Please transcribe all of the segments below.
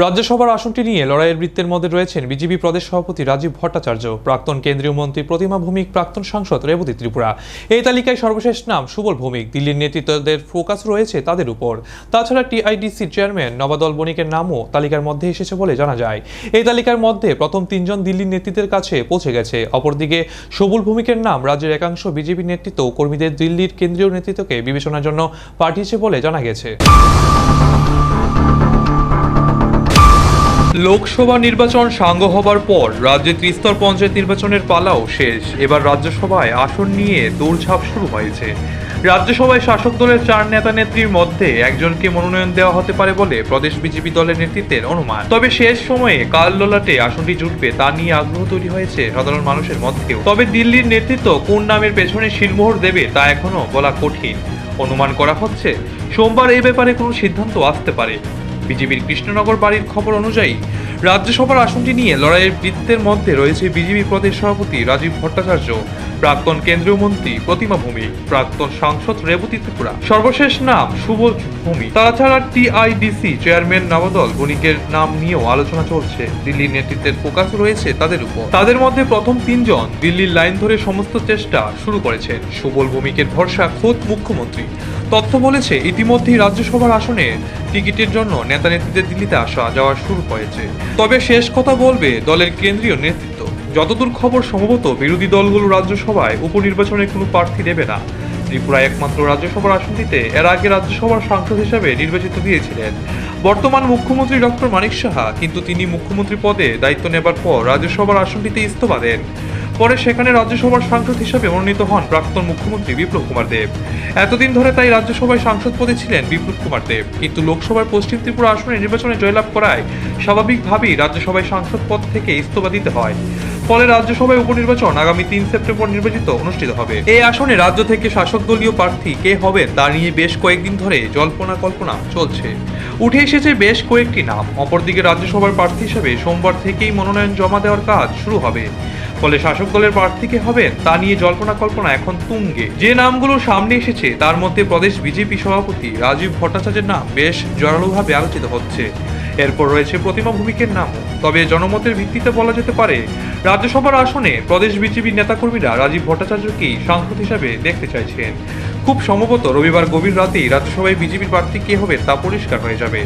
রাজ্যসভার আসনটি নিয়ে লড়াইয়ের বৃত্তের মধ্যে রয়েছেন বিজেপি প্রদেশ সভাপতি রাজীব ভট্টাচার্য, প্রাক্তন কেন্দ্রীয় মন্ত্রী প্রতিমা ভৌমিক, প্রাক্তন সাংসদ রেবতী ত্রিপুরা। এই তালিকায় সর্বশেষ নাম সুবল ভৌমিক। দিল্লির নেতৃত্বদের ফোকাস রয়েছে তাদের উপর। তাছাড়া টিআইডিসি চেয়ারম্যান নবাদল বণিকের নামও তালিকার মধ্যে এসেছে বলে জানা যায়। এই তালিকার মধ্যে প্রথম তিনজন দিল্লির নেতৃত্বের কাছে পৌঁছে গেছে। অপরদিকে সুবল ভৌমিকের নাম রাজ্যের একাংশ বিজেপি নেতৃত্ব ও কর্মীদের দিল্লির কেন্দ্রীয় নেতৃত্বকে বিবেচনার জন্য পাঠিয়েছে বলে জানা গেছে। লোকসভা নির্বাচন সাঙ্গ হবার পর রাজ্যে ত্রিস্তর পঞ্চায়েত নির্বাচনের পালাও শেষ। এবার রাজ্যসভায় আসন নিয়ে দৌড়ঝাঁপ শুরু হয়েছে। রাজ্যসভায় শাসক দলের 4 নেতা নেত্রীর মধ্যে একজনকে মনোনয়ন দেওয়া হতে পারে বলে প্রদেশ বিজেপি দলের নেতৃত্বের অনুমান। তবে শেষ সময়ে কার ললাটে আসনটি জুটবে তা নিয়ে আগ্রহ তৈরি হয়েছে সাধারণ মানুষের মধ্যেও। তবে দিল্লির নেতৃত্ব কোন নামের পেছনে শিলমোহর দেবে তা এখনো বলা কঠিন। অনুমান করা হচ্ছে সোমবার এই ব্যাপারে কোনো সিদ্ধান্ত আসতে পারে। বিজেপির কৃষ্ণনগর বাড়ির খবর অনুযায়ী রাজ্যসভার আসনটি নিয়ে লড়াইয়ের বৃত্তের মধ্যে রয়েছে বিজেপি প্রদেশ সভাপতি রাজীব ভট্টাচার্য, প্রাক্তন কেন্দ্রীয় মন্ত্রী প্রতিমা ভৌমিক, প্রাক্তন সাংসদ রেবতী ত্রিপুরা। সর্বশেষ নাম সুবল ভৌমিক। তাছাড়া টিআইডিসি চেয়ারম্যান নবাদল বণিকের নাম নিয়েও আলোচনা চলছে। দিল্লির নেতৃত্বের ফোকাস রয়েছে তাদের উপর। তাদের মধ্যে প্রথম তিনজন দিল্লির লাইন ধরে সমস্ত চেষ্টা শুরু করেছেন। সুবল ভৌমিকের ভরসা খোদ মুখ্যমন্ত্রী। তথ্য বলেছে ইতিমধ্যেই রাজ্যসভার আসনে টিকিটের জন্য নেতা নেত্রীদের দিল্লিতে আসা যাওয়া শুরু হয়েছে। তবে শেষ কথা বলবে দলের কেন্দ্রীয় নেতৃত্ব। যতদূর খবর সম্ভবত বিরোধী দলগুলো রাজ্যসভায় উপনির্বাচনে কোনো প্রার্থী দেবে না। ত্রিপুরায় একমাত্র রাজ্যসভার আসনটিতে এর আগে রাজ্যসভার সাংসদ হিসেবে নির্বাচিত হয়েছিলেন বর্তমান মুখ্যমন্ত্রী ডক্টর মানিক সাহা, কিন্তু তিনি মুখ্যমন্ত্রী পদে দায়িত্ব নেবার পর রাজ্যসভার আসনটিতে ইস্তফা দেন। পরে সেখানে রাজ্যসভার সাংসদ হিসেবে মনোনীত হন প্রাক্তন মুখ্যমন্ত্রী বিপ্লব কুমার দেব। এতদিন ধরে তাই রাজ্যসভায় সাংসদ পদে ছিলেন বিপ্লব কুমার দেব, কিন্তু লোকসভার পশ্চিম ত্রিপুরা আসনে নির্বাচনে জয়লাভ করায় স্বাভাবিকভাবেই রাজ্যসভায় সাংসদ পদ থেকে ইস্তফা দিতে হয়। ফলে রাজ্যসভায় উপনির্বাচন আগামী 3 সেপ্টেম্বর অনুষ্ঠিত হবে। এই আসনে রাজ্য থেকে শাসক দলীয় প্রার্থী কে হবেন তা নিয়ে বেশ কয়েকদিন ধরে জল্পনা কল্পনা চলছে। উঠে এসেছে বেশ কয়েকটি নাম। অপরদিকে রাজ্যসভার প্রার্থী হিসেবে সোমবার থেকেই মনোনয়ন জমা দেওয়ার কাজ শুরু হবে। ফলে শাসক দলের প্রার্থী কে হবেন তা নিয়ে জল্পনা কল্পনা এখন তুঙ্গে। যে নামগুলো সামনে এসেছে তার মধ্যে প্রদেশ বিজেপি সভাপতি রাজীব ভট্টাচার্যের নাম বেশ জোরালোভাবে আলোচিত হচ্ছে। এরপর রয়েছে প্রতিমা ভৌমিকের নামও। তবে জনমতের ভিত্তিতে বলা যেতে পারে রাজ্যসভার আসনে প্রদেশ বিজেপির নেতাকর্মীরা রাজীব ভট্টাচার্যকেই সাংসদ হিসাবে দেখতে চাইছেন। খুব সম্ভবত রবিবার গভীর রাতেই রাজ্যসভায় বিজেপির প্রার্থী কে হবে তা পরিষ্কার হয়ে যাবে।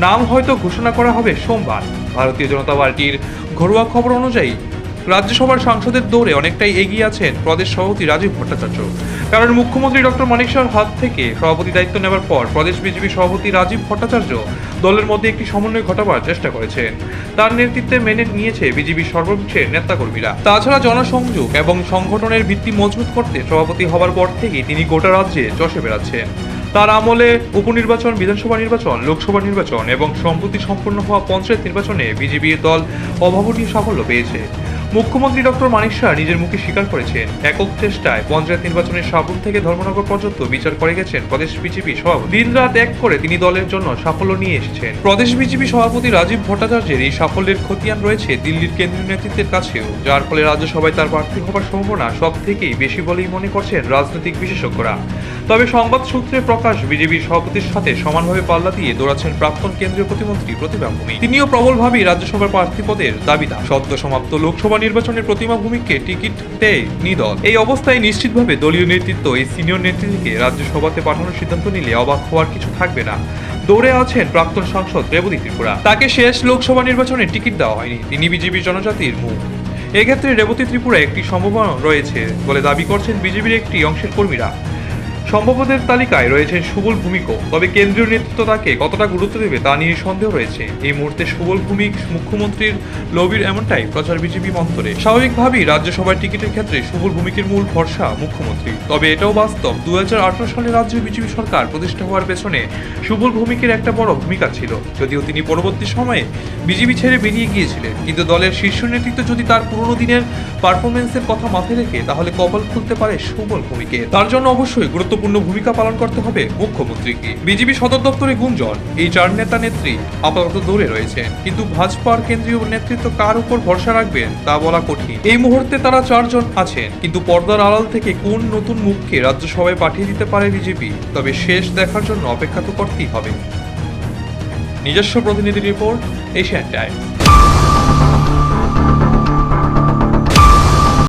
নাম হয়তো ঘোষণা করা হবে সোমবার। ভারতীয় জনতা পার্টির ঘরোয়া খবর অনুযায়ী রাজ্যসভার সাংসদের দৌড়ে অনেকটাই এগিয়ে আছেন প্রদেশ সভাপতি রাজীব ভট্টাচার্য। কারণ মুখ্যমন্ত্রী ডক্টর মানিক সাহার হাত থেকে সভাপতি দায়িত্ব নেওয়ার পর প্রদেশ বিজেপি সভাপতি রাজীব ভট্টাচার্য দলের মধ্যে একটি সমন্বয় ঘটাবার চেষ্টা করেছেন। তার নেতৃত্বে মেনে নিয়েছে বিজেপির সর্বোচ্চের নেতাকর্মীরা। তাছাড়া জনসংযোগ এবং সংগঠনের ভিত্তি মজবুত করতে সভাপতি হবার পর থেকেই তিনি গোটা রাজ্যে চষে বেড়াচ্ছেন। তার আমলে উপনির্বাচন, বিধানসভা নির্বাচন, লোকসভা নির্বাচন এবং সম্প্রতি সম্পন্ন হওয়া পঞ্চায়েত নির্বাচনে বিজেপি দল অভাবনীয় সাফল্য পেয়েছে। মুখ্যমন্ত্রী ডক্টর মানিক সাহা নিজের মুখে স্বীকার করেছেন, একক চেষ্টায় পঞ্চায়েত নির্বাচনের সাবুন থেকে ধর্মনগর পর্যন্ত বিচার করে গেছেন প্রদেশ বিজেপি সভাপতি। দিনরাত এক করে তিনি দলের জন্য সাফল্য নিয়ে এসেছেন। প্রদেশ বিজেপি সভাপতি রাজীব ভট্টাচার্যের এই সাফল্যের খতিয়ান রয়েছে দিল্লির কেন্দ্রীয় নেতৃত্বের কাছেও, যার ফলে রাজ্যসভায় তার প্রার্থী হবার সম্ভাবনা সব থেকেই বেশি বলেই মনে করছেন রাজনৈতিক বিশেষজ্ঞরা। তবে সংবাদ সূত্রে প্রকাশ, বিজেপির সভাপতির সাথে সমানভাবে পাল্লা দিয়ে দৌড়াচ্ছেন প্রাক্তন কেন্দ্রীয় প্রতিমন্ত্রী প্রতিমা ভৌমিক। তিনিও প্রবলভাবেই রাজ্যসভার প্রার্থী পদের দাবিদার। সদ্য সমাপ্ত লোকসভা নির্বাচনের প্রতিমা ভৌমিককে টিকিট দেয় নিদল। এই অবস্থায় নিশ্চিতভাবে দলীয় নেতৃত্ব এই সিনিয়র নেতৃত্বকে রাজ্যসভাতে পাঠানোর সিদ্ধান্ত নিলে অবাক হওয়ার কিছু থাকবে না। দৌড়ে আছেন প্রাক্তন সাংসদ রেবতী ত্রিপুরা। তাকে শেষ লোকসভা নির্বাচনে টিকিট দেওয়া হয়নি। তিনি বিজেপির জনজাতির মুখ। এক্ষেত্রে রেবতী ত্রিপুরা একটি সম্ভাবনা রয়েছে বলে দাবি করছেন বিজেপির একটি অংশের কর্মীরা। সম্ভাব্যদের তালিকায় রয়েছেন সুবল ভৌমিকও। তবে কেন্দ্রীয় নেতৃত্ব তাকে কতটা গুরুত্ব দেবে তা নিয়ে সন্দেহ রয়েছে। এই মুহূর্তে সুবল ভৌমিক মুখ্যমন্ত্রীর লবির, এমনটাই প্রচার বিজেপি মন্তরে। স্বাভাবিকভাবেই রাজ্যসভার টিকিটের ক্ষেত্রে সুবল ভৌমিকের মূল ভরসা মুখ্যমন্ত্রী। তবে এটাও বাস্তব 2018 সালে রাজ্য বিজেপি সরকার প্রতিষ্ঠা হওয়ার পেছনে সুবল ভৌমিকের একটা বড় ভূমিকা ছিল। যদিও তিনি পরবর্তী সময়ে বিজেপি ছেড়ে বেরিয়ে গিয়েছিলেন, কিন্তু দলের শীর্ষ নেতৃত্ব যদি তার পুরনো দিনের পারফরমেন্সের কথা মাথায় রেখে তাহলে কপাল খুলতে পারে সুবল ভৌমিকের। তার জন্য অবশ্যই গুরুত্বপূর্ণ ভূমিকা পালন করতে হবে মুখ্যমন্ত্রীকে। বিজেপি সদর দপ্তরে গুঞ্জন, এই 4 নেতা নেত্রী আপাতত দৌড়ে রয়েছেন, কিন্তু ভাজপার কেন্দ্রীয় নেতৃত্ব কার উপর ভরসা রাখবেন তা বলা কঠিন। এই মুহূর্তে তারা 4 জন আছেন, কিন্তু পর্দার আড়াল থেকে কোন নতুন মুখকে রাজ্যসভায় পাঠিয়ে দিতে পারে বিজেপি, তবে শেষ দেখার জন্য অপেক্ষা তো করতেই হবে। নিজস্ব প্রতিনিধি রিপোর্ট, এশিয়ান টাইমস।